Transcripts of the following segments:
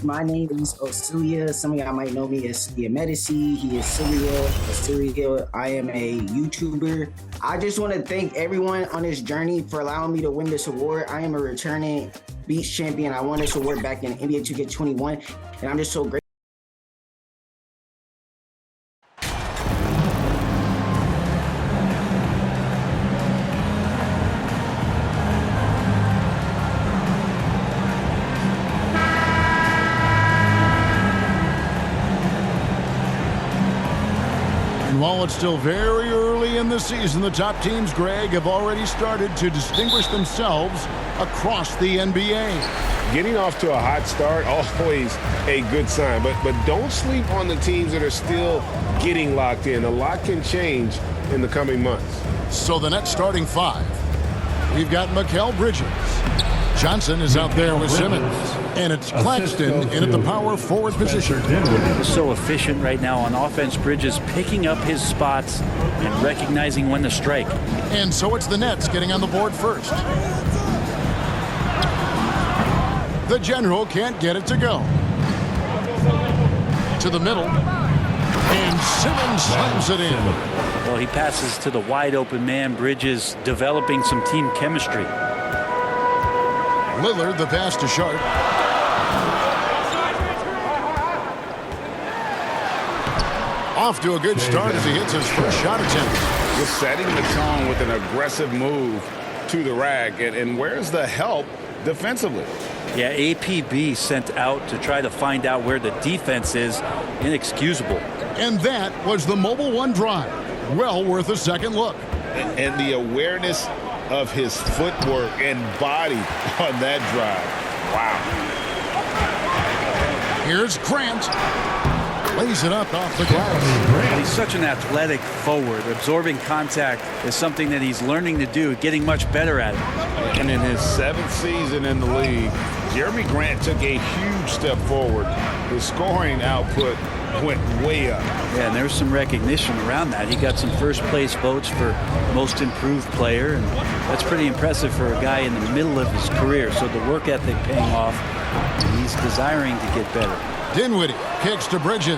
My name is Osilia. Some of y'all might know me as Celia Medici. He is Celia. I am a YouTuber. I just want to thank everyone on this journey for allowing me to win this award. I am a returning Beach champion. I won this award back in NBA 2K21, and I'm just so grateful. While it's still very early in the season, the top teams, Greg, have already started to distinguish themselves across the NBA. Getting off to a hot start, always a good sign. But don't sleep on the teams that are still getting locked in. A lot can change in the coming months. So the next starting five, we've got Mikal Bridges. Johnson is out there with Simmons. And it's Claxton in at the power forward position. He's so efficient right now on offense. Bridges picking up his spots and recognizing when to strike. And so it's the Nets getting on the board first. The General can't get it to go. To the middle. And Simmons slams it in. Well, he passes to the wide open man. Bridges developing some team chemistry. Lillard, the pass to Sharp. Off to a good start as he hits his first shot attempt. Just setting the tone with an aggressive move to the rack. And where's the help defensively? Yeah, APB sent out to try to find out where the defense is. Inexcusable. And that was the Mobile One drive. Well worth a second look. And the awareness of his footwork and body on that drive. Wow. Here's Grant. Lays it up off the glass. He's such an athletic forward. Absorbing contact is something that he's learning to do, getting much better at it. And in his 7th season in the league, Jeremy Grant took a huge step forward. His scoring output went way up. Yeah, and there's some recognition around that. He got some first place votes for most improved player, and that's pretty impressive for a guy in the middle of his career. So the work ethic paying off, and he's desiring to get better. Dinwiddie kicks to Bridges.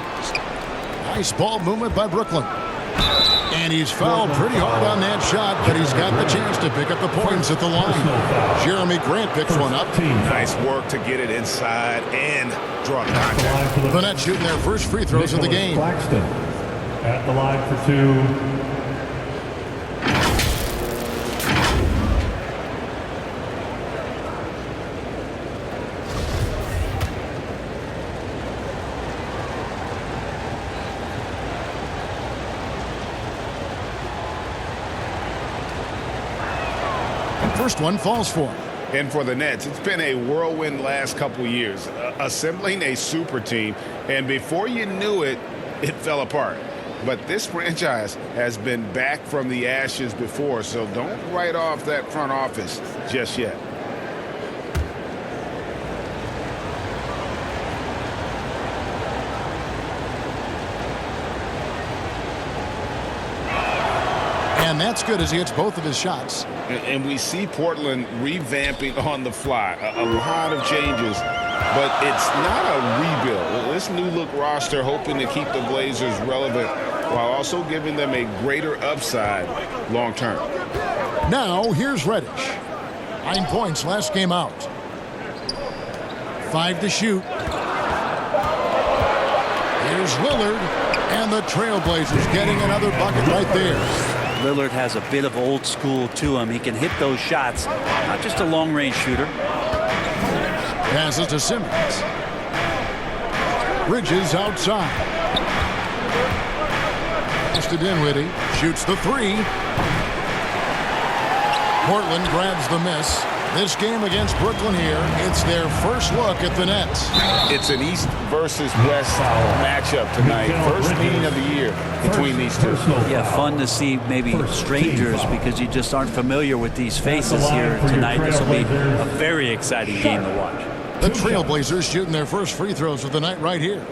Nice ball movement by Brooklyn. And he's fouled pretty hard on that shot, but he's got the chance to pick up the points at the line. Jeremy Grant picks one up. Nice work to get it inside and draw contact. The Nets shooting their first free throws of the game. Claxton at the line for two. First one falls for him. And for the Nets, it's been a whirlwind last couple years, assembling a super team, and before you knew it, it fell apart. But this franchise has been back from the ashes before, so don't write off that front office just yet. And that's good as he hits both of his shots. And we see Portland revamping on the fly. A lot of changes, but it's not a rebuild. This new look roster hoping to keep the Blazers relevant while also giving them a greater upside long term. Now here's Reddish. 9 points last game out. 5 to shoot. Here's Lillard, and the Trailblazers getting another bucket right there. Lillard has a bit of old school to him. He can hit those shots, not just a long-range shooter. Passes to Simmons. Bridges outside. Pass to Dinwiddie. Shoots the three. Portland grabs the miss. This game against Brooklyn here, it's their first look at the Nets. It's an East versus West matchup tonight. First meeting of the year between these two. Yeah, fun to see maybe strangers because you just aren't familiar with these faces here tonight. This will be a very exciting game to watch. The Trailblazers shooting their first free throws of the night right here.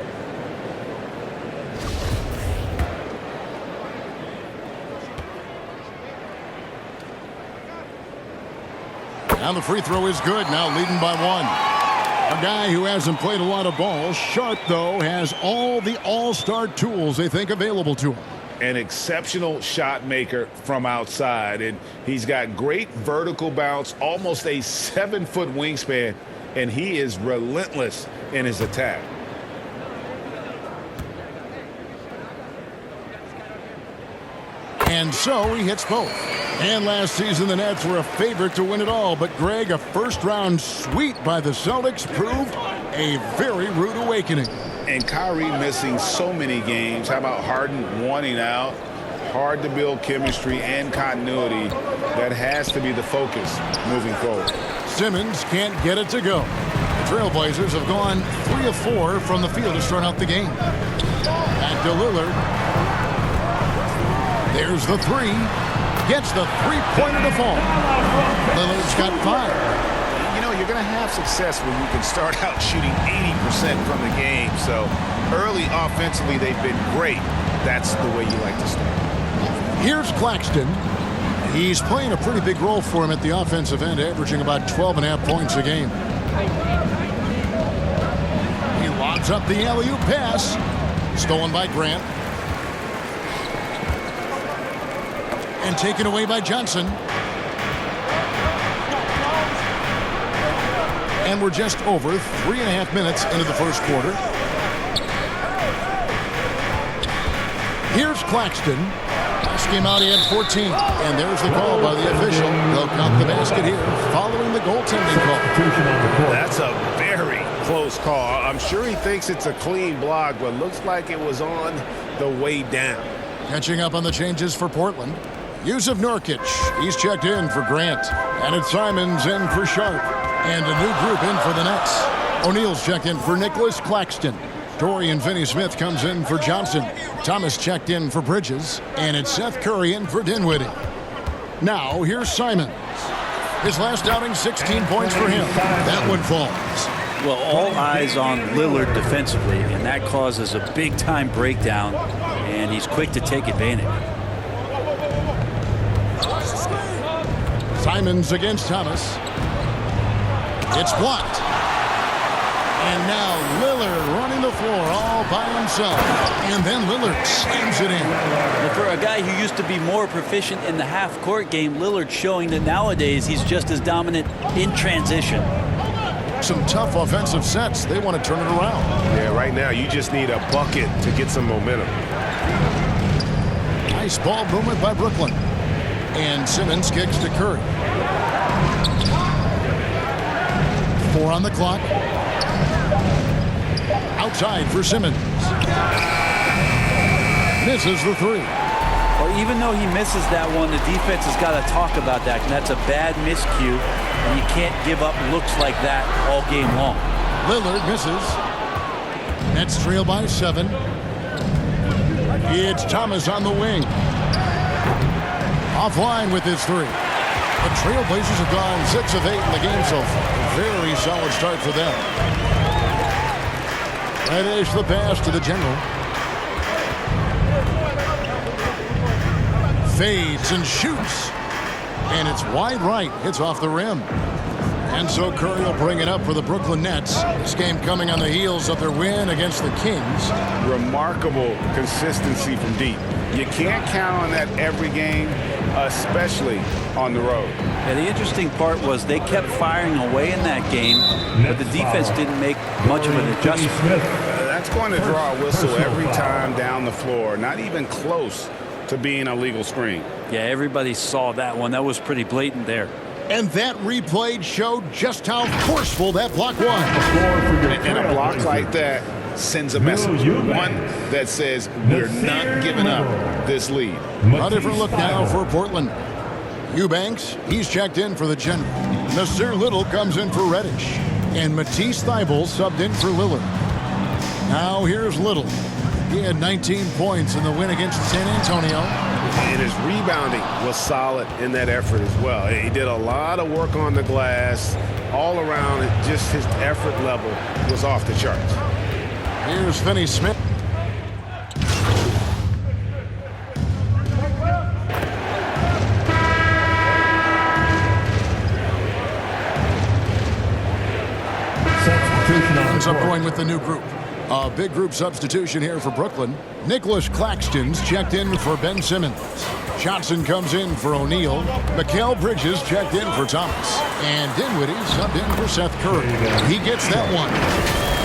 And the free throw is good, now leading by 1. A guy who hasn't played a lot of ball. Sharp, though, has all the all-star tools they think available to him. An exceptional shot maker from outside, and he's got great vertical bounce, almost a 7-foot wingspan, and he is relentless in his attack. And so he hits both. And last season, the Nets were a favorite to win it all. But, Greg, a first-round sweep by the Celtics proved a very rude awakening. And Kyrie missing so many games. How about Harden wanting out? Hard to build chemistry and continuity. That has to be the focus moving forward. Simmons can't get it to go. The Trailblazers have gone 3 of 4 from the field to start out the game. Back to Lillard. There's the three. Gets the three-pointer to fall. Lillard's got 5. You know, you're going to have success when you can start out shooting 80% from the game. So early offensively, they've been great. That's the way you like to start. Here's Claxton. He's playing a pretty big role for him at the offensive end, averaging about 12.5 points a game. He lobs up the alley-oop pass. Stolen by Grant. And taken away by Johnson. And we're just over 3.5 minutes into the first quarter. Here's Claxton. Last game out, he had 14. And there's the call by the official. They'll count the basket here following the goaltending call. That's a very close call. I'm sure he thinks it's a clean block, but looks like it was on the way down. Catching up on the changes for Portland. Yusuf Nurkic, he's checked in for Grant. And it's Simons in for Sharp. And a new group in for the Nets. O'Neal's checked in for Nicholas Claxton. Dorian Finney-Smith comes in for Johnson. Thomas checked in for Bridges. And it's Seth Curry in for Dinwiddie. Now, here's Simons. His last outing, 16 points for him. That one falls. Well, all eyes on Lillard defensively, and that causes a big-time breakdown, and he's quick to take advantage. Simons against Thomas. It's blocked. And now Lillard running the floor all by himself. And then Lillard slams it in. And for a guy who used to be more proficient in the half-court game, Lillard showing that nowadays he's just as dominant in transition. Some tough offensive sets. They want to turn it around. Yeah, right now you just need a bucket to get some momentum. Nice ball movement by Brooklyn. And Simmons kicks to Curry. 4 on the clock. Outside for Simmons. Misses the 3. Well, even though he misses that one, the defense has got to talk about that. And that's a bad miscue. And you can't give up looks like that all game long. Lillard misses. Nets trail by 7. It's Thomas on the wing. Offline with his 3. The Trailblazers have gone 6 of 8 in the game so far. Very solid start for them. Finish the pass to the general. Fades and shoots. And it's wide right. Hits off the rim. And so Curry will bring it up for the Brooklyn Nets. This game coming on the heels of their win against the Kings. Remarkable consistency from deep. You can't count on that every game, especially on the road. Yeah, the interesting part was they kept firing away in that game, but the defense didn't make much of an adjustment. That's going to draw a whistle every time down the floor. Not even close to being a legal screen. Yeah, everybody saw that one. That was pretty blatant there. And that replay showed just how forceful that block was. And a block like that sends a message. One that says we're not giving up this lead. A different look now for Portland. Eubanks, he's checked in for the general. Nasir Little comes in for Reddish. And Matisse Thybulle subbed in for Lillard. Now here's Little. He had 19 points in the win against San Antonio. And his rebounding was solid in that effort as well. He did a lot of work on the glass. All around, just his effort level was off the charts. Here's Finney-Smith. ends up going with the new group. A big group substitution here for Brooklyn. Nicholas Claxton's checked in for Ben Simmons. Johnson comes in for O'Neal. Mikal Bridges checked in for Thomas. And Dinwiddie subbed in for Seth Curry. He gets that one.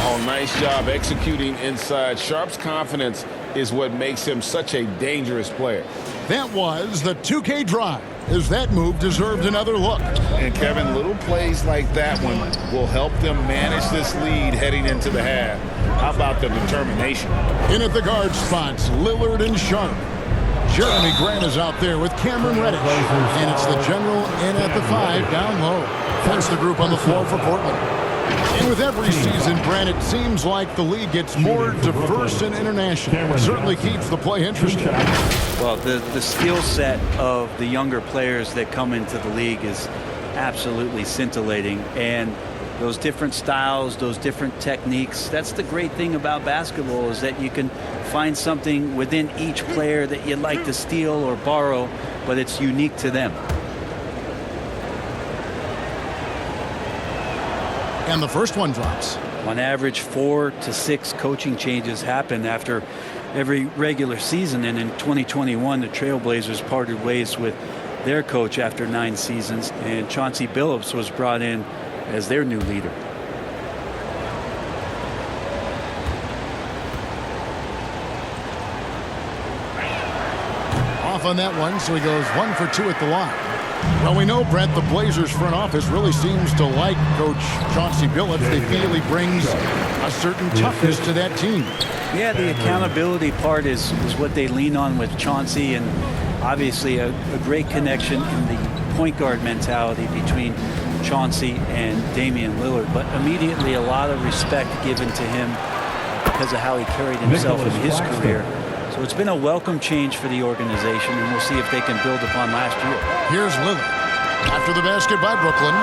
Oh, nice job executing inside. Sharp's confidence is what makes him such a dangerous player. That was the 2K drive, as that move deserved another look. And Kevin, little plays like that one will help them manage this lead heading into the half. How about the determination? In at the guard spots, Lillard and Sharp. Jeremy Grant is out there with Cameron Reddish. And it's the general in at the 5 down low. That's the group on the floor for Portland. And with every season, Grant, it seems like the league gets more diverse and international. It certainly keeps the play interesting. Well, the skill set of the younger players that come into the league is absolutely scintillating. And those different styles, those different techniques, that's the great thing about basketball, is that you can find something within each player that you'd like to steal or borrow, but it's unique to them. And the first one drops. On average, 4 to 6 coaching changes happen after every regular season. And in 2021, the Trailblazers parted ways with their coach after 9 seasons. And Chauncey Billups was brought in as their new leader. Off on that one, so he goes 1 for 2 at the line. Well, we know, Brent, the Blazers front office really seems to like Coach Chauncey Billups. They feel he brings a certain toughness to that team. Yeah, the accountability part is what they lean on with Chauncey, and obviously a great connection in the point guard mentality between Chauncey and Damian Lillard. But immediately a lot of respect given to him because of how he carried himself in his career. So it's been a welcome change for the organization, and we'll see if they can build upon last year. Here's Lillard after the basket by Brooklyn.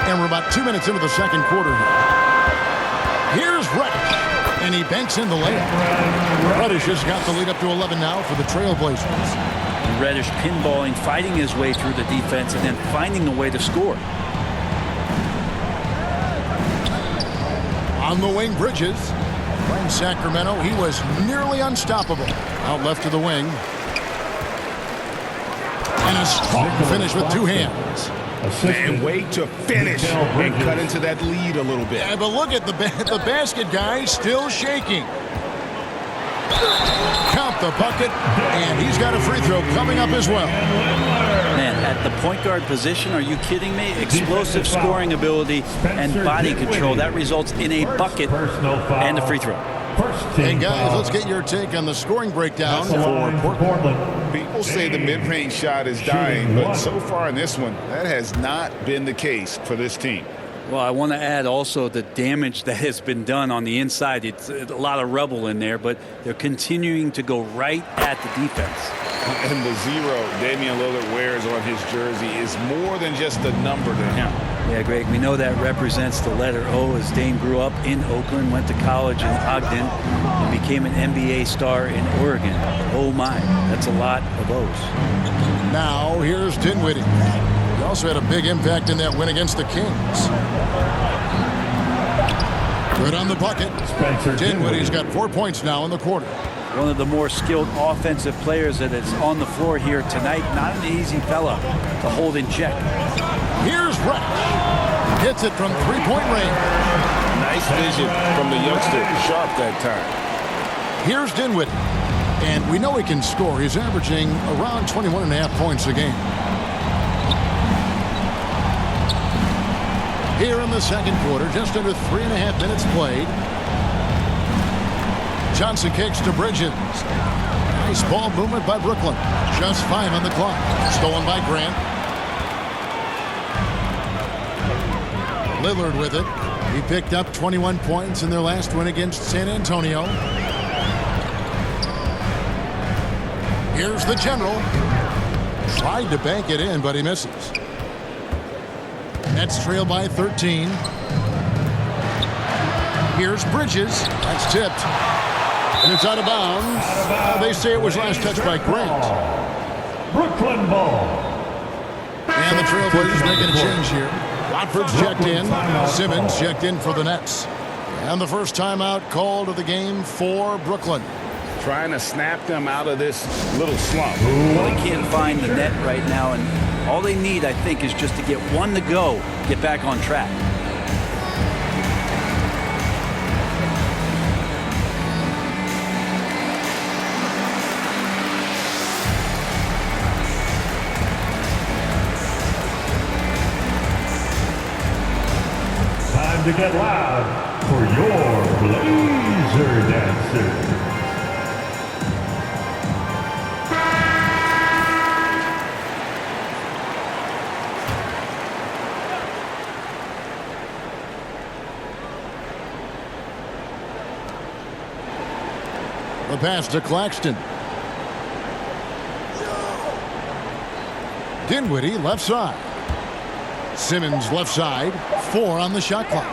And we're about 2 minutes into the second quarter here. Here's Reddish, and he banks in the layup. Reddish has got the lead up to 11 now for the Trailblazers. Reddish pinballing, fighting his way through the defense, and then finding a way to score. On the wing, Bridges. From Sacramento, he was nearly unstoppable. Out left to the wing. And a strong finish with 2 hands. Man, way to finish and cut into that lead a little bit. Yeah, but look at the basket guy still shaking. Count the bucket, and he's got a free throw coming up as well. Man, at the point guard position, are you kidding me? Explosive scoring ability and body control. That results in a bucket and a free throw. Hey, guys, let's get your take on the scoring breakdown for Portland. People say the mid-range shot is dying, but so far in this one, that has not been the case for this team. Well, I want to add also the damage that has been done on the inside. It's a lot of rubble in there, but they're continuing to go right at the defense. And the 0 Damian Lillard wears on his jersey is more than just a number to him. Yeah, Greg, we know that represents the letter O, as Dame grew up in Oakland, went to college in Ogden, and became an NBA star in Oregon. Oh my, that's a lot of O's. Now here's Dinwiddie. He also had a big impact in that win against the Kings. Good on the bucket. Dinwiddie's got 4 points now in the quarter. One of the more skilled offensive players that is on the floor here tonight. Not an easy fella to hold in check. Here's Reddish. Hits it from 3-point range. Nice vision from the youngster, Sharp, that time. Here's Dinwiddie. And we know he can score. He's averaging around 21.5 points a game. Here in the second quarter, just under 3.5 minutes played. Johnson kicks to Bridges. Nice ball movement by Brooklyn. Just 5 on the clock. Stolen by Grant. Lillard with it. He picked up 21 points in their last win against San Antonio. Here's the general. Tried to bank it in, but he misses. Nets trail by 13. Here's Bridges. That's tipped. And it's out of bounds. They say it was last touched by Grant. Brooklyn ball. And the Trailblazers making a change here. Watford's checked in. Simmons checked in for the Nets. And the first timeout called of the game for Brooklyn. Trying to snap them out of this little slump. Well, they can't find the net right now, and all they need, I think, is just to get one to go, get back on track. Time to get loud for your Blazer Dancers. The pass to Claxton. Dinwiddie left side. Simmons left side. 4 on the shot clock.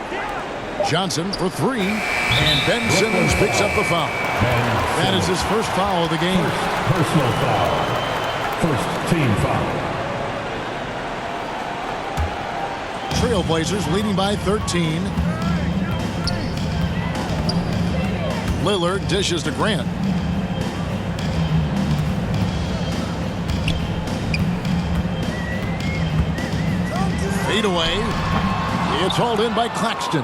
Johnson for 3. And Ben Simmons picks up the foul. That is his first foul of the game. Personal foul. First team foul. Trailblazers leading by 13. Lillard dishes to Grant. Fade away. It's hauled in by Claxton.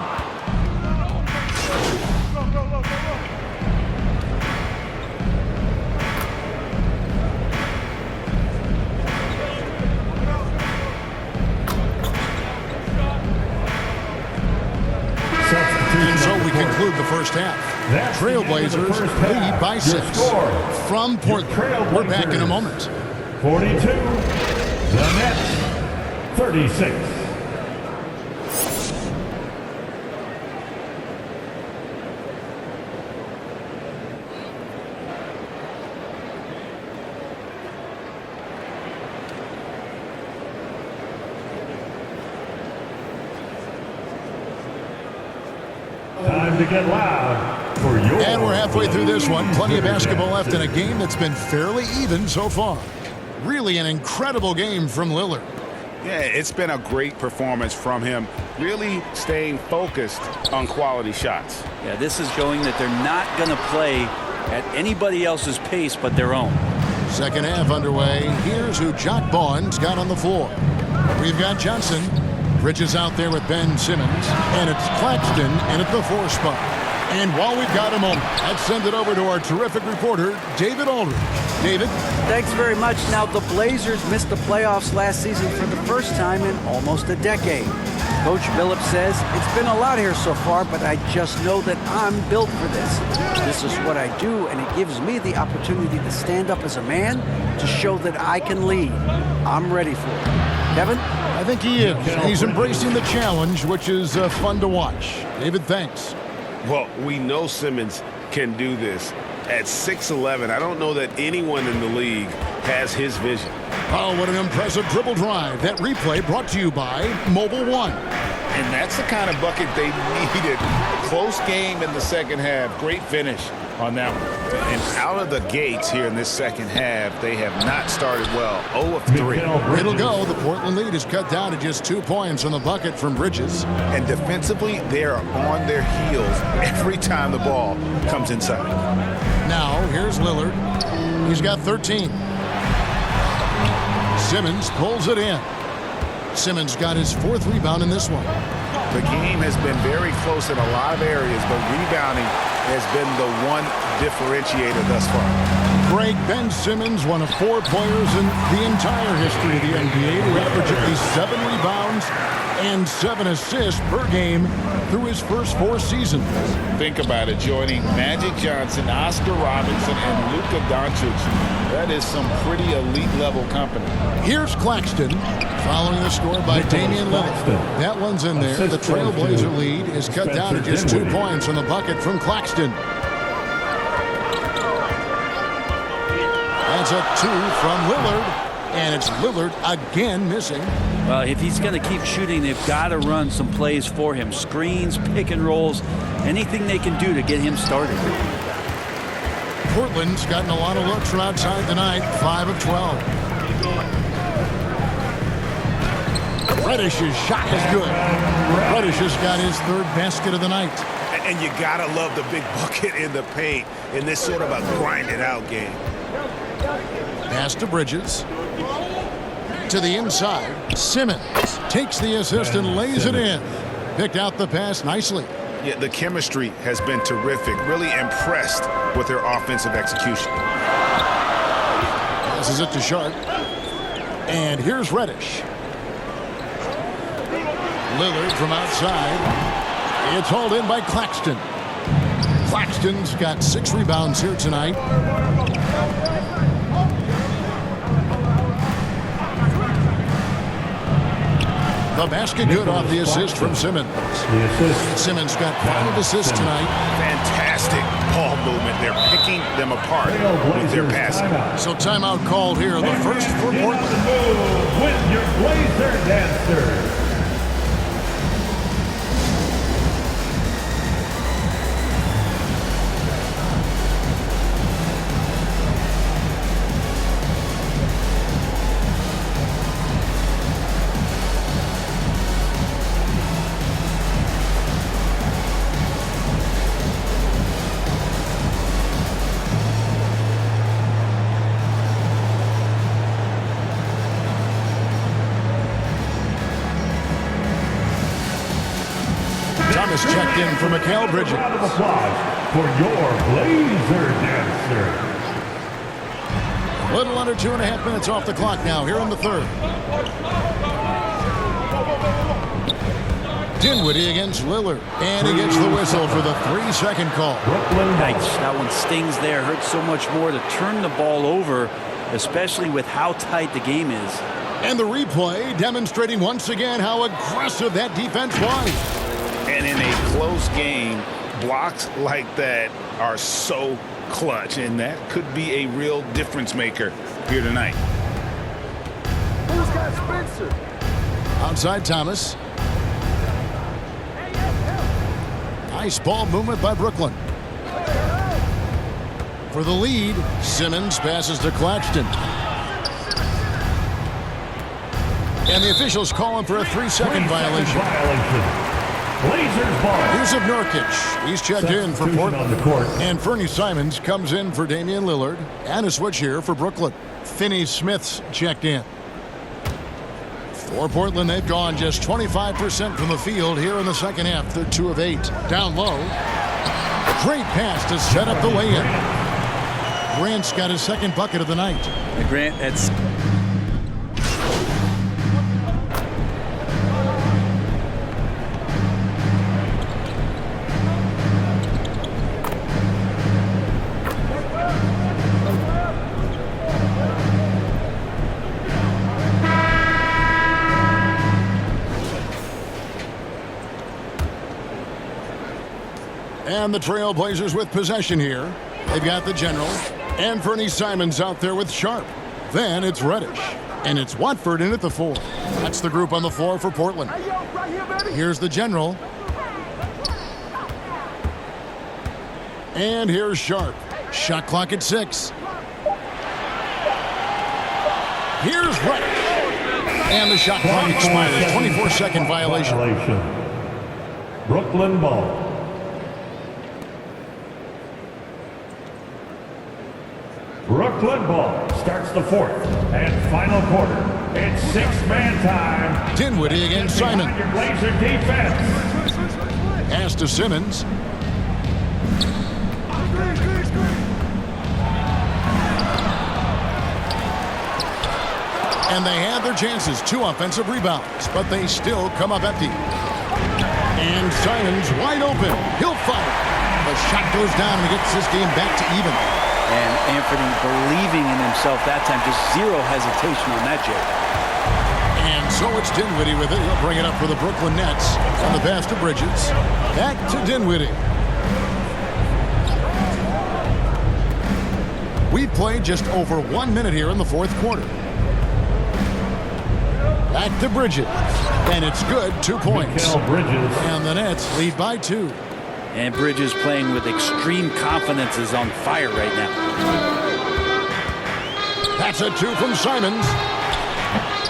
And so we conclude the first half. Trailblazers lead by 6. From Portland, we're back in a moment. 42, the Nets, 36. Time to get loud for your... And we're halfway through this one. Plenty of basketball left in a game that's been fairly even so far. Really an incredible game from Lillard. Yeah, it's been a great performance from him, really staying focused on quality shots. Yeah, this is showing that they're not going to play at anybody else's pace but their own. Second half underway. Here's who Jock Bond's got on the floor. We've got Johnson. Bridges out there with Ben Simmons. And it's Claxton in at the 4 spot. And while we've got a moment, let's send it over to our terrific reporter, David Aldridge. David? Thanks very much. Now, the Blazers missed the playoffs last season for the first time in almost a decade. Coach Billups says, it's been a lot here so far, but I just know that I'm built for this. This is what I do, and it gives me the opportunity to stand up as a man to show that I can lead. I'm ready for it. Kevin? I think he is. He's embracing the challenge, which is fun to watch. David, thanks. Well, we know Simmons can do this. At 6'11", I don't know that anyone in the league has his vision. Oh, what an impressive dribble drive. That replay brought to you by Mobile One. And that's the kind of bucket they needed. Close game in the second half. Great finish on that one. And out of the gates here in this second half, they have not started well. 0 of 3. It'll go. The Portland lead is cut down to just 2 points on the bucket from Bridges. And defensively, they are on their heels every time the ball comes inside. Now, here's Lillard. He's got 13. Simmons pulls it in. Simmons got his 4th rebound in this one. The game has been very close in a lot of areas, but rebounding has been the one differentiator thus far. Greg, Ben Simmons, one of 4 players in the entire history of the NBA to average at least 7 rebounds and 7 assists per game through his first 4 seasons. Think about it, joining Magic Johnson, Oscar Robertson, and Luka Doncic. That is some pretty elite-level company. Here's Claxton, following the score by Damian Lillard. That one's in there. The Trailblazer lead is cut down to just 2 points on the bucket from Claxton. That's a 2 from Lillard. And it's Lillard again missing. Well, if he's going to keep shooting, they've got to run some plays for him. Screens, pick and rolls, anything they can do to get him started. Portland's gotten a lot of looks from outside tonight, 5 of 12. Reddish's shot is good. Reddish has got his third basket of the night. And you got to love the big bucket in the paint in this sort of a grind-it-out game. Pass to Bridges. To the inside. Simmons takes the assist and lays it in. Picked out the pass nicely. Yeah, the chemistry has been terrific. Really impressed with their offensive execution. Passes it to Sharp. And here's Reddish. Lillard from outside. It's hauled in by Claxton. Claxton's got 6 rebounds here tonight. The basket good off the assist from Simmons. Simmons got 5 assists tonight. Fantastic ball movement. They're picking them apart with their passing. So timeout called here, the first for Portland. With your Blazer Dancers. Thomas checked in for Mikal Bridges. Round of applause for your Blazer Dancer. A little under 2.5 minutes off the clock now here in the third. Dinwiddie against Lillard. And he gets the whistle for the 3-second call. Brooklyn Nice. That one stings there. Hurts so much more to turn the ball over, especially with how tight the game is. And the replay demonstrating once again how aggressive that defense was. And in a close game, blocks like that are so clutch, and that could be a real difference maker here tonight. Who's got Spencer? Outside Thomas. Nice ball movement by Brooklyn. For the lead, Simmons passes to Claxton. And the officials call him for a 3-second violation. Blazers ball. Here's of Nurkic. He's checked in for Portland. On the court. And Fernie Simons comes in for Damian Lillard. And a switch here for Brooklyn. Finney Smith's checked in. For Portland, they've gone just 25% from the field here in the second half. They're 2 of 8. Down low. Great pass to set up the lay-in. Grant's got his second bucket of the night. Grant, that's... And the Trailblazers with possession here. They've got the general. And Fernie Simons out there with Sharp. Then it's Reddish. And it's Watford in at the 4. That's the group on the floor for Portland. Here's the general. And here's Sharp. Shot clock at 6. Here's Reddish. And the shot clock expires. 24-second violation. Brooklyn ball. Brooklyn ball starts the fourth and final quarter. It's 6-man time. Dinwiddie against Simon. Your Blazer defense. Pass to Simmons. And they had their chances. 2 offensive rebounds, but they still come up empty. And Simons wide open. He'll fire. The shot goes down and gets this game back to even. And Anthony believing in himself that time, just 0 hesitation on that, Jay. And so it's Dinwiddie with it. He'll bring it up for the Brooklyn Nets. On the pass to Bridges. Back to Dinwiddie. We've played just over 1 minute here in the fourth quarter. Back to Bridges. And it's good. 2 points. Mikal Bridges. And the Nets lead by 2. And Bridges playing with extreme confidence, is on fire right now. That's a 2 from Simons.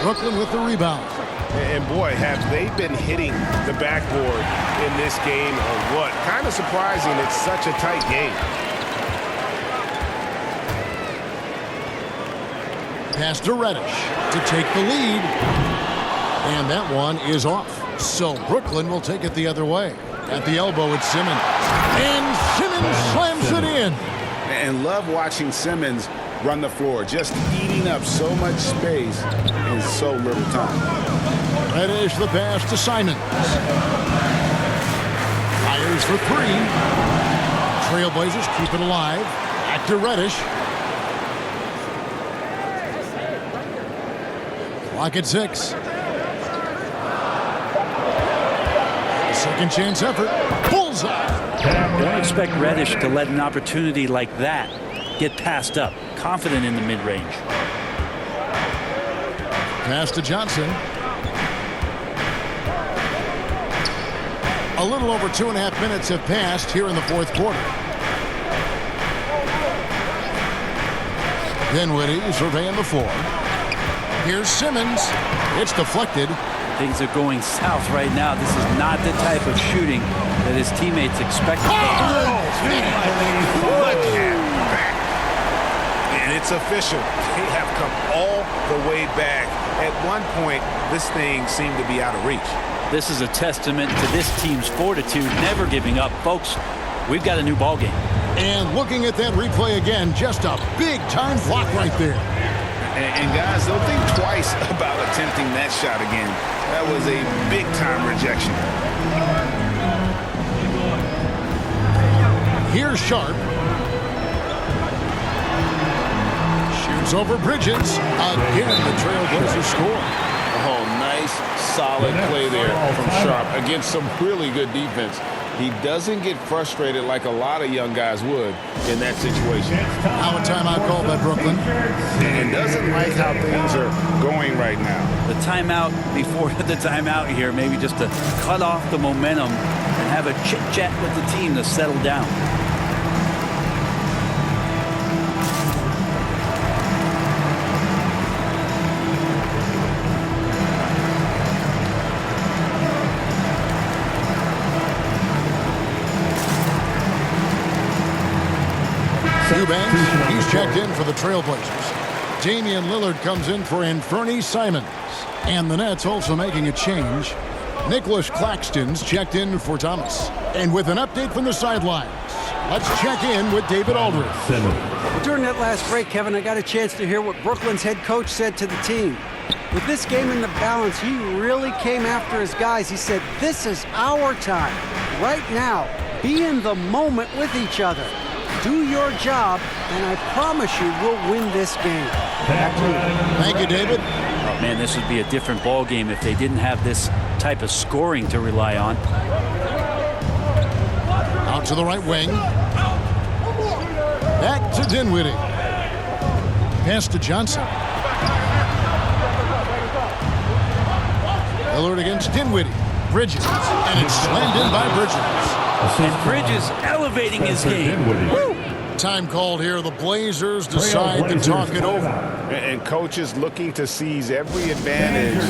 Brooklyn with the rebound. And boy, have they been hitting the backboard in this game or what? Kind of surprising it's such a tight game. Pass to Reddish to take the lead. And that one is off. So Brooklyn will take it the other way. At the elbow, it's Simmons. And Simmons slams it in. And love watching Simmons run the floor, just eating up so much space in so little time. Reddish the pass to Simons. Fires for three. Trailblazers keep it alive. Back to Reddish. Clock at 6. Second chance effort. Bullseye. Don't expect Reddish to let an opportunity like that get passed up. Confident in the mid-range. Pass to Johnson. A little over 2.5 minutes have passed here in the fourth quarter. Dinwiddie surveying the floor. Here's Simmons. It's deflected. Things are going south right now. This is not the type of shooting that his teammates expect. And it's official. They have come all the way back. At one point, this thing seemed to be out of reach. This is a testament to this team's fortitude, never giving up. Folks, we've got a new ball game. And looking at that replay again, just a big-time block right there. And guys, don't think twice about attempting that shot again. That was a big-time rejection. Here's Sharp. Shoots over Bridges. Again, the Trailblazers score. Oh, nice, solid play there from Sharp against some really good defense. He doesn't get frustrated like a lot of young guys would in that situation. Now a timeout called by Brooklyn. And doesn't like how things are going right now. The timeout before the timeout here, maybe just to cut off the momentum and have a chit-chat with the team to settle down. Eubanks, he's checked in for the Trailblazers. Damian Lillard comes in for Anfernee Simons. And the Nets also making a change. Nicholas Claxton's checked in for Thomas. And with an update from the sidelines, let's check in with David Aldridge. Well, during that last break, Kevin, I got a chance to hear what Brooklyn's head coach said to the team. With this game in the balance, he really came after his guys. He said, this is our time. Right now, be in the moment with each other. Do your job, and I promise you we'll win this game. Back to you. Thank you, David. Oh, man, this would be a different ball game if they didn't have this type of scoring to rely on. Out to the right wing. Back to Dinwiddie. Pass to Johnson. Lillard against Dinwiddie. Bridges. And it's slammed in by Bridges. And Bridges elevating his game. Time called here. The Blazers decide to talk it over. And coaches looking to seize every advantage,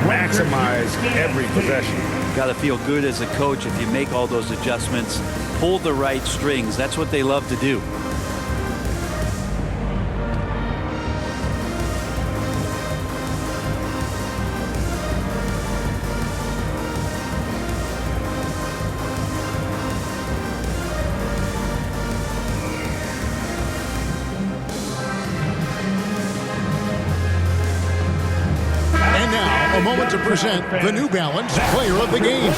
maximize every possession. Got to feel good as a coach if you make all those adjustments, pull the right strings. That's what they love to do. A moment to present the New Balance Player of the Game,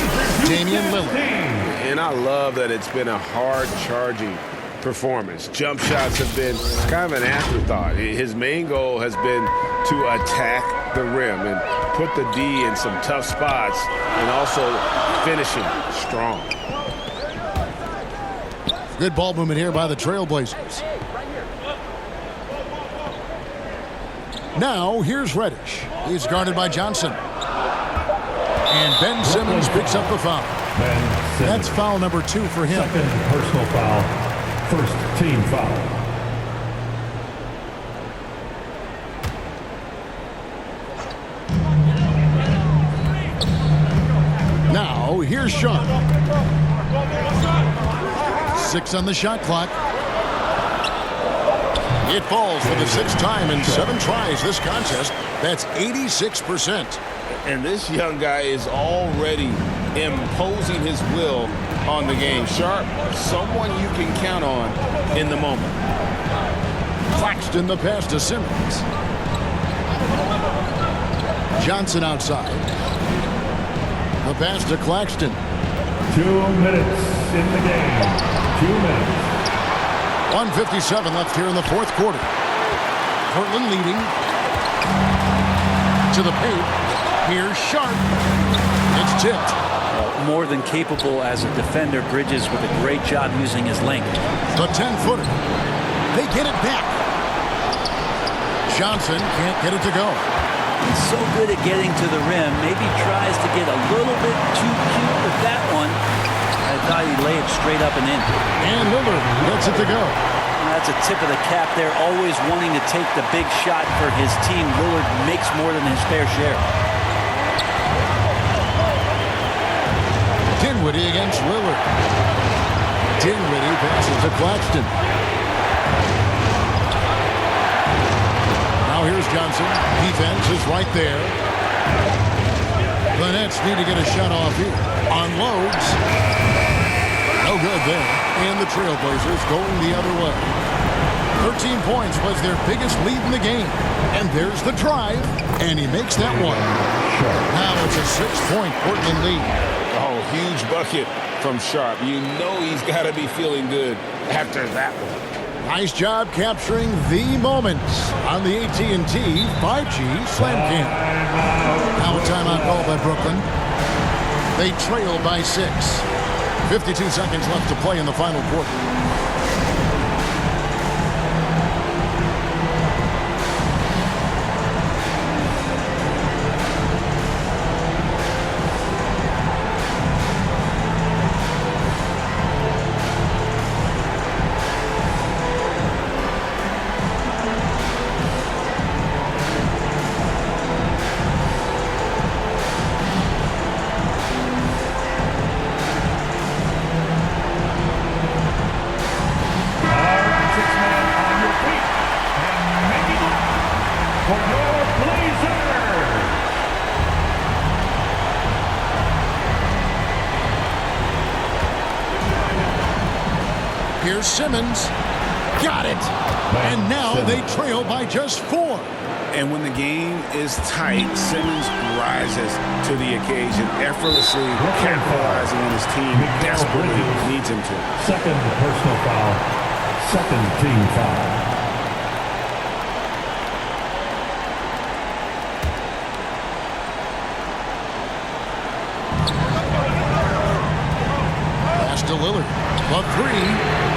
Damian Lillard. And I love that it's been a hard-charging performance. Jump shots have been kind of an afterthought. His main goal has been to attack the rim and put the D in some tough spots and also finishing strong. Good ball movement here by the Trailblazers. Now, here's Reddish. He's guarded by Johnson. And Ben Simmons picks up the foul. That's foul number 2 for him. Second personal foul. First team foul. Now, here's Sharp. 6 on the shot clock. It falls for the 6th time in 7 tries this contest. That's 86%. And this young guy is already imposing his will on the game. Sharp, someone you can count on in the moment. Claxton the pass to Simmons. Johnson outside. The pass to Claxton. 2 minutes in the game. 2 minutes. 1:57 left here in the 4th quarter. Portland leading. To the paint. Here's Sharp. It's tipped. More than capable as a defender. Bridges with a great job using his length. The 10-footer. They get it back. Johnson can't get it to go. He's so good at getting to the rim. Maybe tries to get a little bit too cute with that one. I thought he'd lay it straight up and in. And Lillard gets it to go. That's a tip of the cap there. Always wanting to take the big shot for his team. Lillard makes more than his fair share. Dinwiddie against Lillard. Dinwiddie passes to Claxton. Now here's Johnson. Defense is right there. The Nets need to get a shot off here. Unloads. No good there. And the Trailblazers going the other way. 13 points was their biggest lead in the game. And there's the drive. And he makes that one. Now it's a 6-point Portland lead. Oh, huge bucket from Sharp. You know he's got to be feeling good after that one. Nice job capturing the moments on the AT&T 5G Slam Cam. Now a timeout called by Brooklyn. They trail by 6. 52 seconds left to play in the final quarter. Here's Simmons. Got it. And now they trail by just 4. And when the game is tight, Simmons rises to the occasion, effortlessly capitalizing on his team desperately needs him to. Second personal foul. Second team foul. Pass to Lillard. The 3.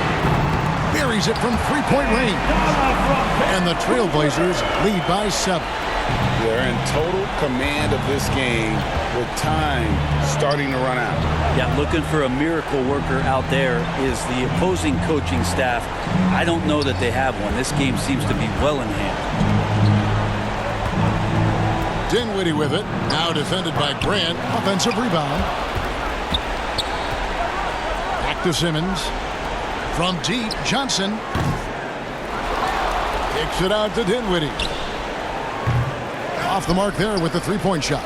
Buries it from 3-point range. And the Trailblazers lead by 7. They're in total command of this game with time starting to run out. Yeah, looking for a miracle worker out there is the opposing coaching staff. I don't know that they have one. This game seems to be well in hand. Dinwiddie with it. Now defended by Grant. Offensive rebound. Back to Simmons. From deep, Johnson kicks it out to Dinwiddie. Off the mark there with the 3-point shot.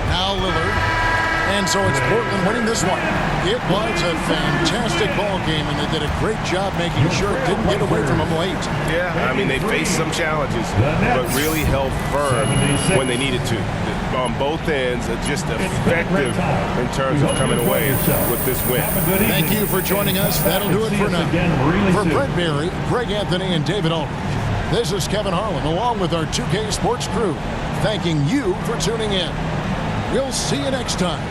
Now Lillard. And so it's Portland winning this one. It was a fantastic ball game, and they did a great job making sure it didn't get away from them late. Yeah, I mean, they faced some challenges, but really held firm when they needed to. On both ends, just effective in terms of coming away with this win. Thank you for joining us. That'll do it for now. For Brent Barry, Greg Anthony, and David Aldridge, this is Kevin Harlan, along with our 2K Sports crew, thanking you for tuning in. We'll see you next time.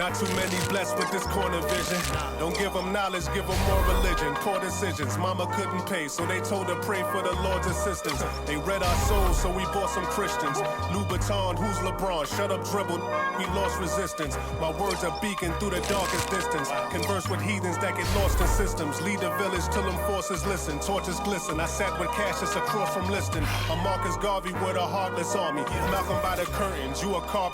Not too many blessed with this corner vision. Don't give them knowledge, give them more religion. Poor decisions, mama couldn't pay, so they told her pray for the Lord's assistance. They read our souls, so we bought some Christians. Louboutin, who's LeBron? Shut up, dribble. We lost resistance. My words are beacon through the darkest distance. Converse with heathens that get lost in systems. Lead a village till them forces listen. Torches glisten. I sat with Cassius across from Liston. A Marcus Garvey with a heartless army. Malcolm by the curtains, you a carbon.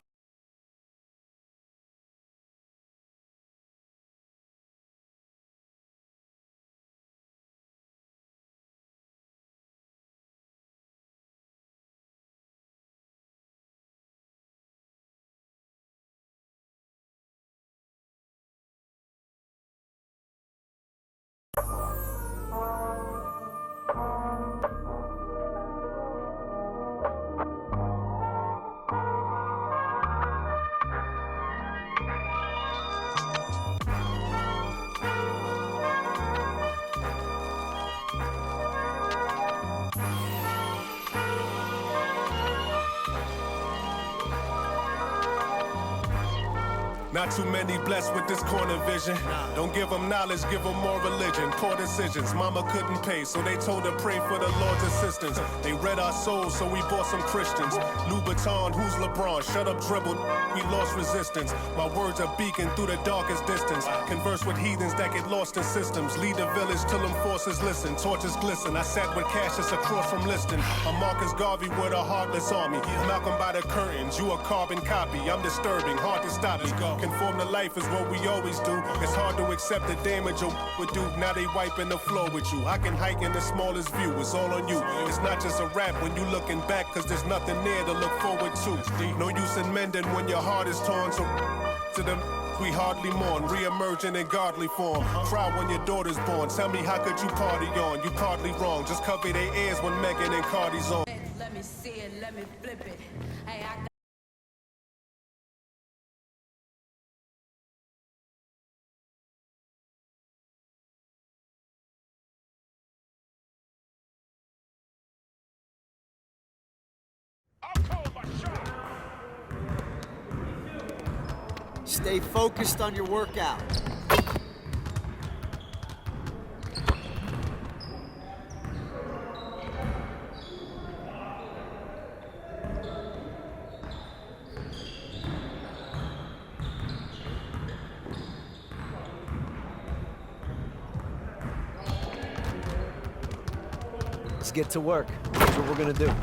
Not too many blessed with this corner vision. Don't give them knowledge, give them more religion. Poor decisions, mama couldn't pay, so they told her pray for the Lord's assistance. They read our souls, so we bought some Christians. Louboutin, who's LeBron? Shut up, dribble. We lost resistance. My words are beacon through the darkest distance. Converse with heathens that get lost in systems. Lead a village till them forces listen. Torches glisten. I sat with Cassius across from Liston. A Marcus Garvey with a heartless army. Malcolm by the curtains, you a carbon copy. I'm disturbing, hard to stop me. Conform to life is what we always do. It's hard to accept the damage a would do. Now they wiping the floor with you. I can hike in the smallest view. It's all on you. It's not just a rap when you looking back, cause there's nothing there to look forward to. No use in mending when your heart is torn. So to them we hardly mourn, re-emerging in godly form. Cry when your daughter's born. Tell me how could you party on? You partly wrong. Just cover their ears when Megan and Cardi's on. Let me see it, let me flip it. Hey, I Stay focused on your workout. Let's get to work. That's what we're gonna do.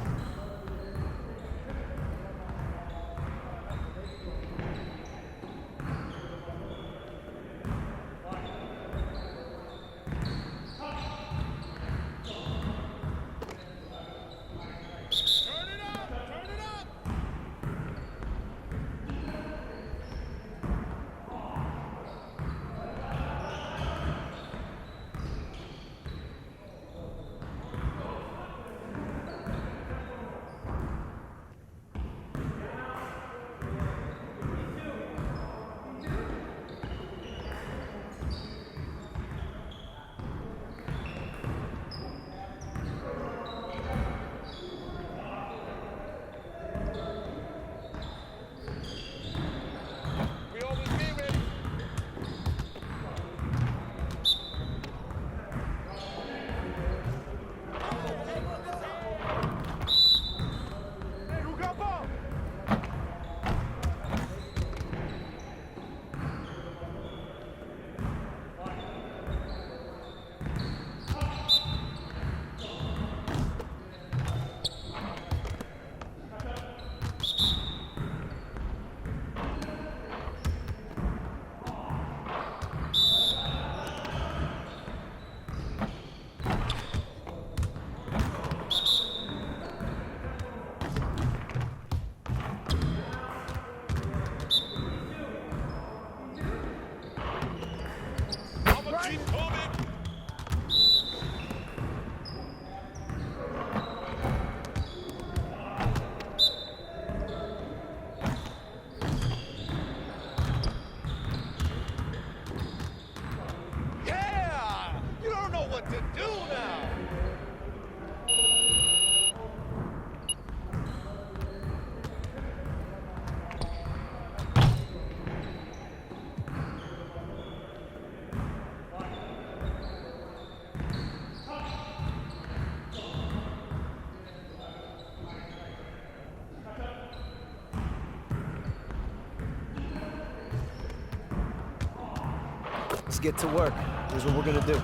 get to work. Here's what we're gonna do.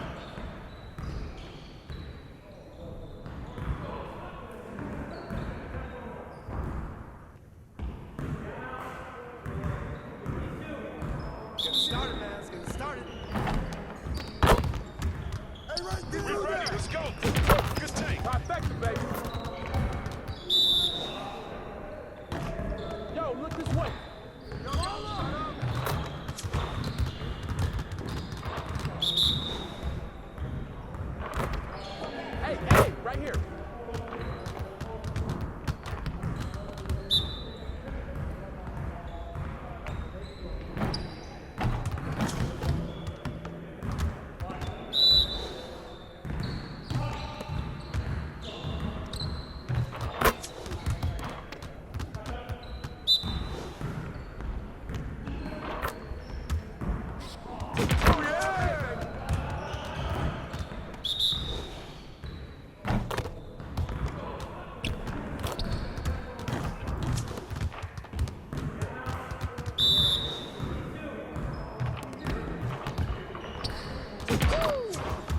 Get started, man. Let's get started. Hey, right there. We're ready. Let's go. Good take. Trifecta, baby. Yo, look this way. Yo, hold on. Hey, right here.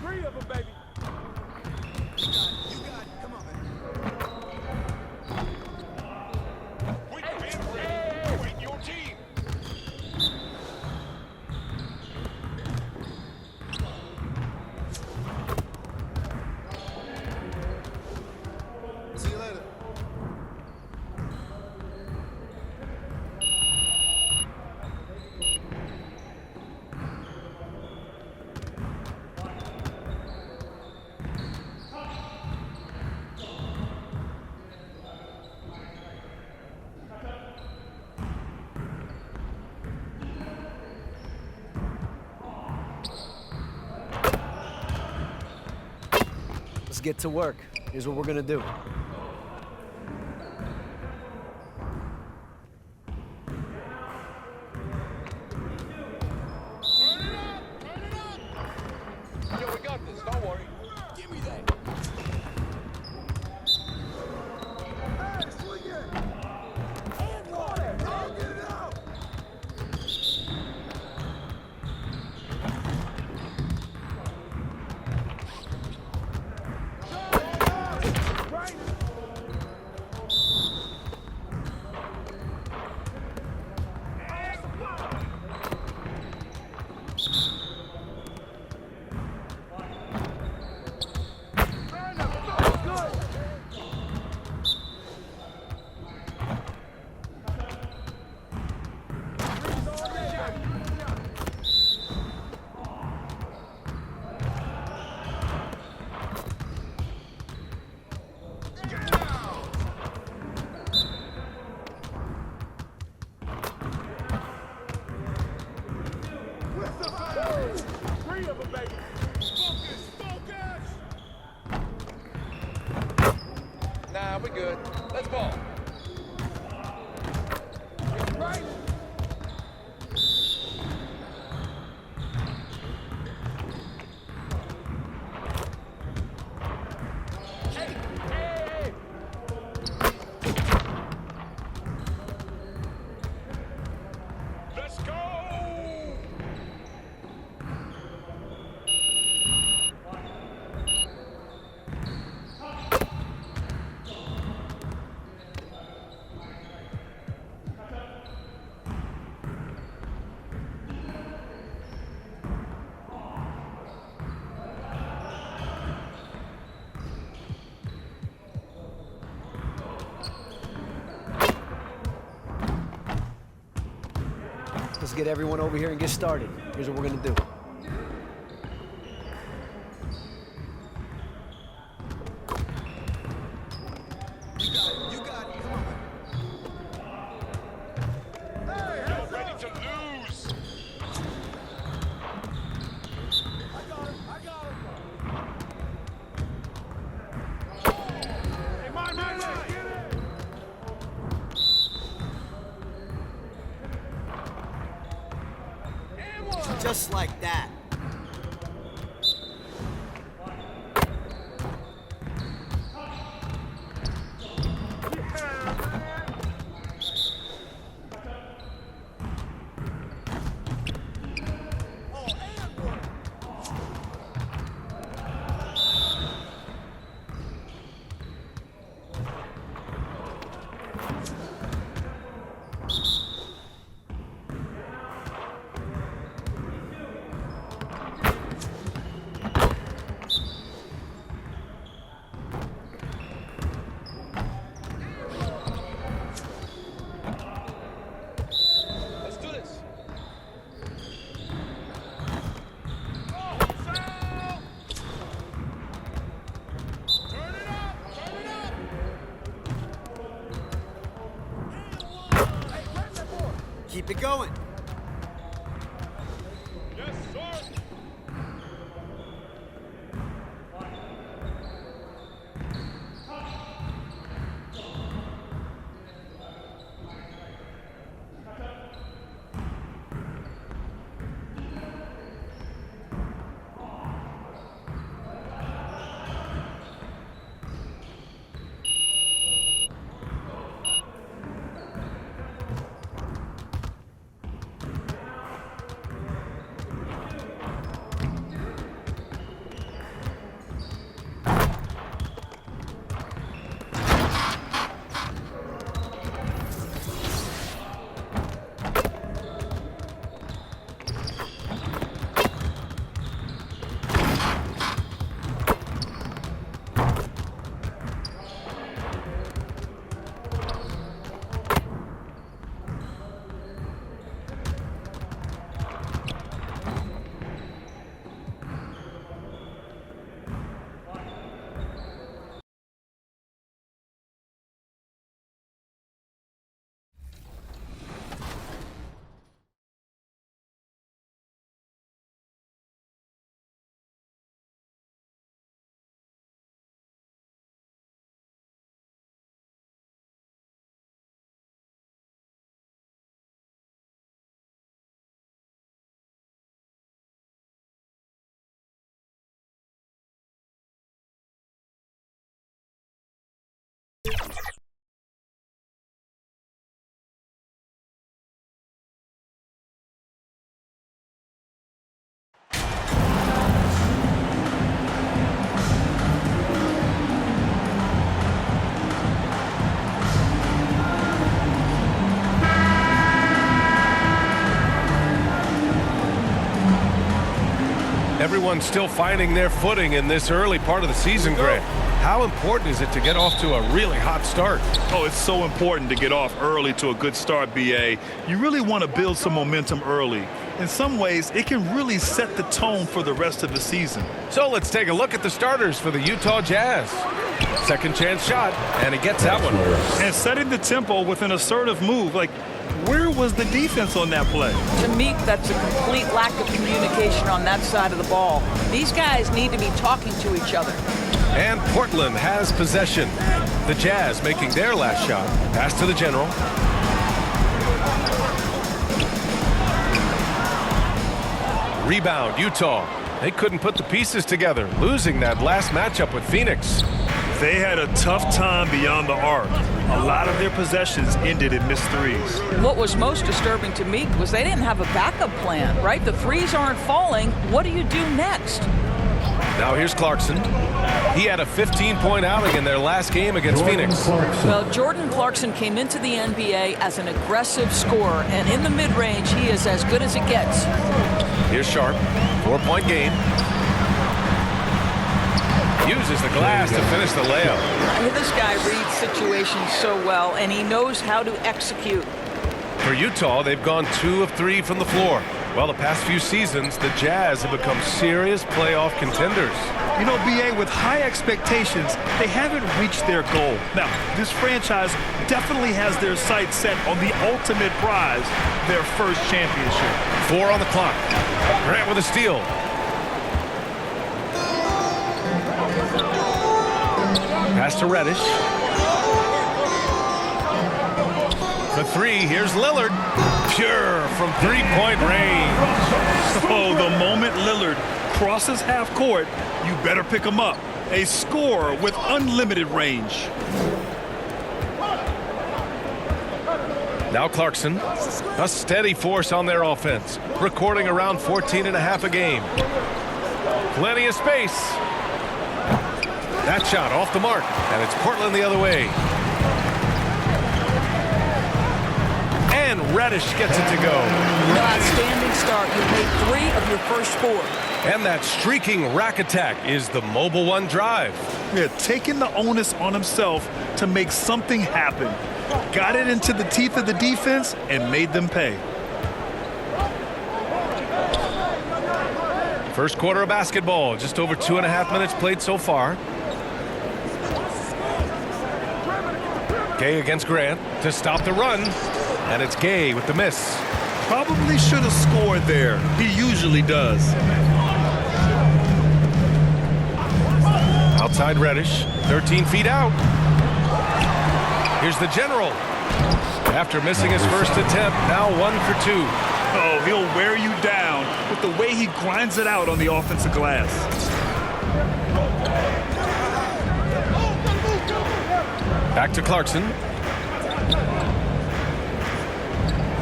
Three of them, baby. You got it. Come on, man. Wait, your team. See you later. Let's get to work. Here's what we're gonna do. Yo, we got this. Don't worry. Give me that. Hey, swing it. And water. I'll get it out. Right. Three of them, baby. Focus. Nah, we're good. Let's ball. Right. Hey. Let's go. Let's get everyone over here and get started. Here's what we're gonna do. You got it. Come on. Hey, You're ready to lose. I got him. Hey, mine. Get it. Just like that. Oh, and one. Keep it going. Everyone's still finding their footing in this early part of the season, Grant. How important is it to get off to a really hot start? Oh, it's so important to get off early to a good start, B.A. You really want to build some momentum early. In some ways, it can really set the tone for the rest of the season. So let's take a look at the starters for the Utah Jazz. Second chance shot, and he gets that one. And setting the tempo with an assertive move. Like, where was the defense on that play? To me, that's a complete lack of communication on that side of the ball. These guys need to be talking to each other. And Portland has possession. The Jazz making their last shot. Pass to the general. Rebound, Utah. They couldn't put the pieces together, losing that last matchup with Phoenix. They had a tough time beyond the arc. A lot of their possessions ended in missed threes. What was most disturbing to me was they didn't have a backup plan, right? The threes aren't falling. What do you do next? Now here's Clarkson. He had a 15-point outing in their last game against Phoenix. Well, Jordan Clarkson came into the NBA as an aggressive scorer, and in the mid-range, he is as good as it gets. Here's Sharp, 4-point game. Uses the glass to finish the layup. This guy reads situations so well, and he knows how to execute. For Utah, they've gone 2 of 3 from the floor. Well, the past few seasons, the Jazz have become serious playoff contenders. You know, B.A., with high expectations, they haven't reached their goal. Now, this franchise definitely has their sights set on the ultimate prize, their first championship. 4 on the clock. Grant with a steal. Pass to Reddish. For 3, here's Lillard. Pure from 3-point range. Oh, the moment Lillard crosses half court, you better pick him up. A scorer with unlimited range. Now Clarkson, a steady force on their offense, recording around 14.5 a game. Plenty of space. That shot off the mark, and it's Portland the other way. And Reddish gets it to go. An outstanding start. You made 3 of your first 4. And that streaking rack attack is the Mobile One drive. Yeah, taking the onus on himself to make something happen. Got it into the teeth of the defense and made them pay. First quarter of basketball, just over 2.5 minutes played so far. Gay against Grant to stop the run, and it's Gay with the miss. Probably should have scored there. He usually does. Outside Reddish, 13 feet out. Here's the general. After missing his first attempt, now 1 for 2. Oh, he'll wear you down with the way he grinds it out on the offensive glass. Back to Clarkson.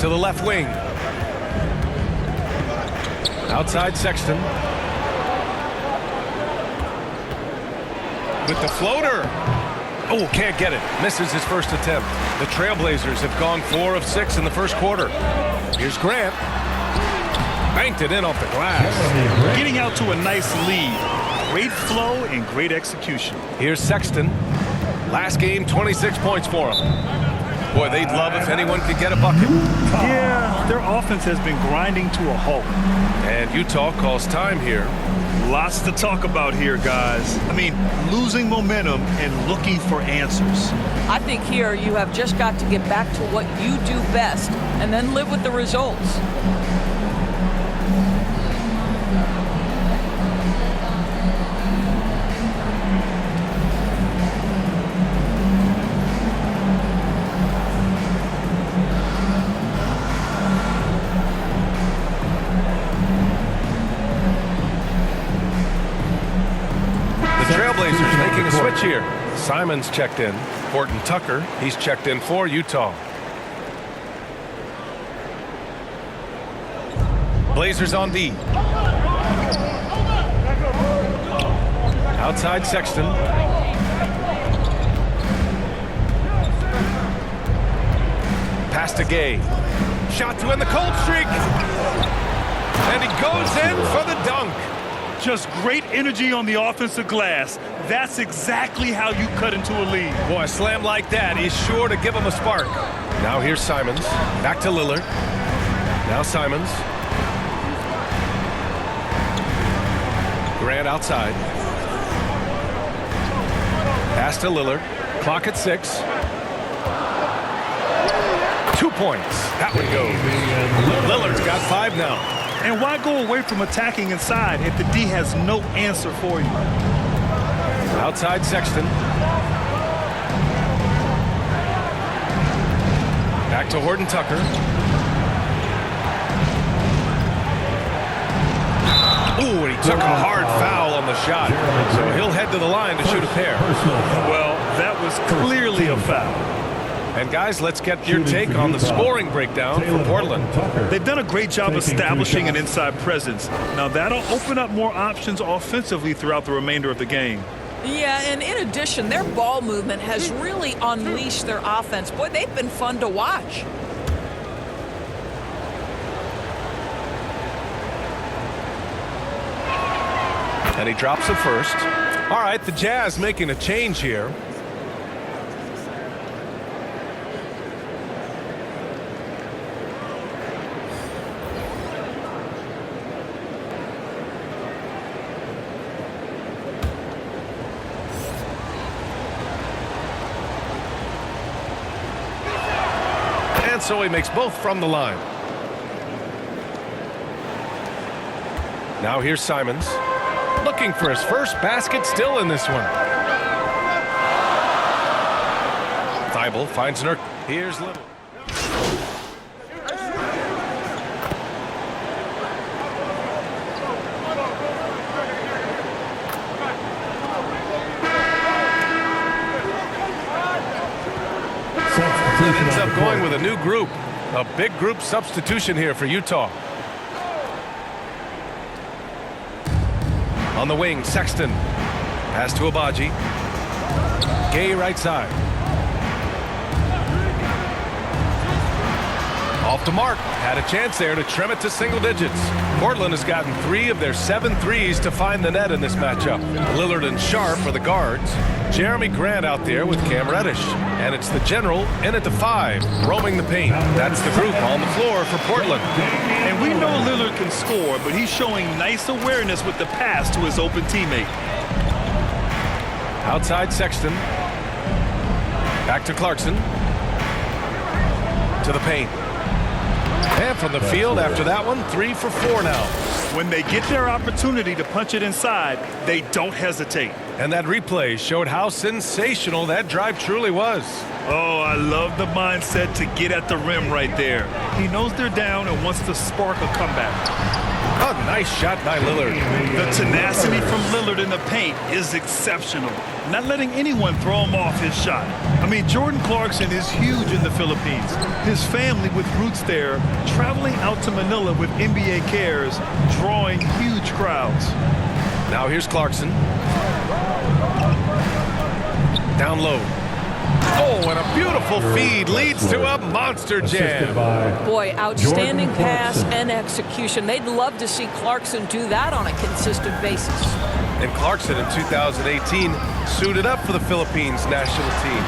To the left wing. Outside Sexton. With the floater. Oh, can't get it. Misses his first attempt. The Trailblazers have gone 4 of 6 in the first quarter. Here's Grant. Banked it in off the glass. Getting out to a nice lead. Great flow and great execution. Here's Sexton. Last game, 26 points for him. Boy, they'd love if anyone could get a bucket. Yeah, their offense has been grinding to a halt. And Utah calls time here. Lots to talk about here, guys. I mean, losing momentum and looking for answers. I think here you have just got to get back to what you do best and then live with the results. Trailblazers making a switch here. Simons checked in. Horton Tucker, he's checked in for Utah. Blazers on D. Outside Sexton. Pass to Gay. Shot to end the cold streak. And he goes in for the dunk. Just great energy on the offensive glass. That's exactly how you cut into a lead. Boy, a slam like that is sure to give him a spark. Now here's Simons. Back to Lillard. Now Simons. Grant outside. Pass to Lillard. Clock at 6. 2 points. That one goes. Lillard's got 5 now. And why go away from attacking inside if the D has no answer for you? Outside Sexton. Back to Horton Tucker. Ooh, and he took a hard foul on the shot. So he'll head to the line to shoot a pair. Well, that was clearly a foul. And guys, let's get your take on the scoring breakdown for Portland. They've done a great job establishing an inside presence. Now that'll open up more options offensively throughout the remainder of the game. Yeah, and in addition, their ball movement has really unleashed their offense. Boy, they've been fun to watch. And he drops it first. All right, the Jazz making a change here. So he makes both from the line. Now here's Simons. Looking for his first basket still in this one. Thibault finds Nurk. Here's Little. Ends up going with a new group. A big group substitution here for Utah. On the wing, Sexton. Pass to Abaji. Gay right side. Off to Mark. Had a chance there to trim it to single digits. Portland has gotten 3 of their 7 threes to find the net in this matchup. Lillard and Sharp are the guards. Jeremy Grant out there with Cam Reddish. And it's the general in at the 5, roaming the paint. That's the group on the floor for Portland. And we know Lillard can score, but he's showing nice awareness with the pass to his open teammate. Outside Sexton. Back to Clarkson. To the paint. And from the field after that one, 3 for 4 now. When they get their opportunity to punch it inside, they don't hesitate. And that replay showed how sensational that drive truly was. Oh, I love the mindset to get at the rim right there. He knows they're down and wants to spark a comeback. A nice shot by Lillard. The tenacity from Lillard in the paint is exceptional. Not letting anyone throw him off his shot. I mean, Jordan Clarkson is huge in the Philippines. His family with roots there, traveling out to Manila with NBA cares, drawing huge crowds. Now here's Clarkson. Down low. Oh, and a beautiful feed leads to a monster jam. Boy, outstanding pass and execution. They'd love to see Clarkson do that on a consistent basis. And Clarkson in 2018 suited up for the Philippines national team.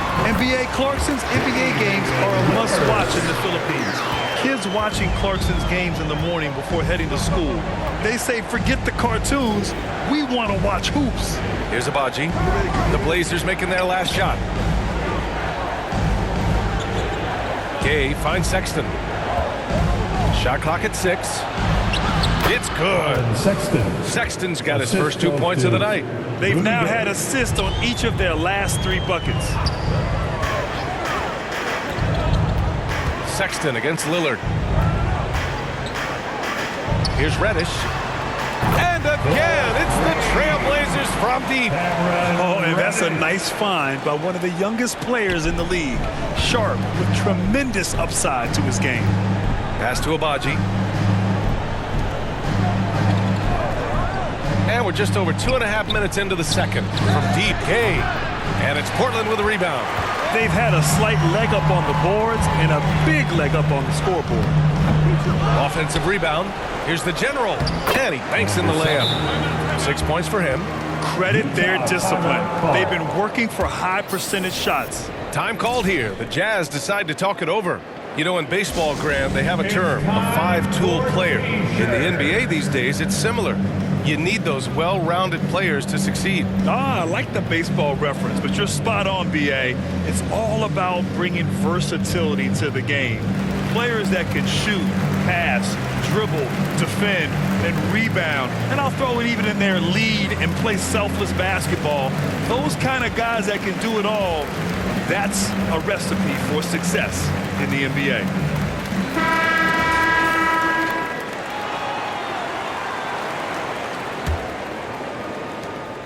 Clarkson's NBA games are a must-watch in the Philippines. Kids watching Clarkson's games in the morning before heading to school. They say, forget the cartoons, we want to watch hoops. Here's Abaji. The Blazers making their last shot. Gay finds Sexton. Shot clock at 6. It's good. Sexton's got his first 2 points of the night. They've now had assists on each of their last 3 buckets. Sexton against Lillard. Here's Reddish. And again, it's the Trailblazers from deep. Oh, and that's a nice find by one of the youngest players in the league. Sharp with tremendous upside to his game. Pass to Abaji. And we're just over 2.5 minutes into the second. From deep, Gay. And it's Portland with a rebound. They've had a slight leg up on the boards and a big leg up on the scoreboard. Offensive rebound. Here's the general. And he banks in the layup. 6 points for him. Credit their discipline. They've been working for high percentage shots. Time called here. The Jazz decide to talk it over. You know, in baseball, Graham, they have a term, a 5-tool player. In the NBA these days, it's similar. You need those well-rounded players to succeed. I like the baseball reference, but you're spot on, B.A. It's all about bringing versatility to the game. Players that can shoot, pass, dribble, defend, and rebound. And I'll throw it even in there, lead and play selfless basketball. Those kind of guys that can do it all, that's a recipe for success in the NBA.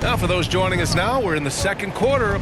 Now, for those joining us now, we're in the second quarter.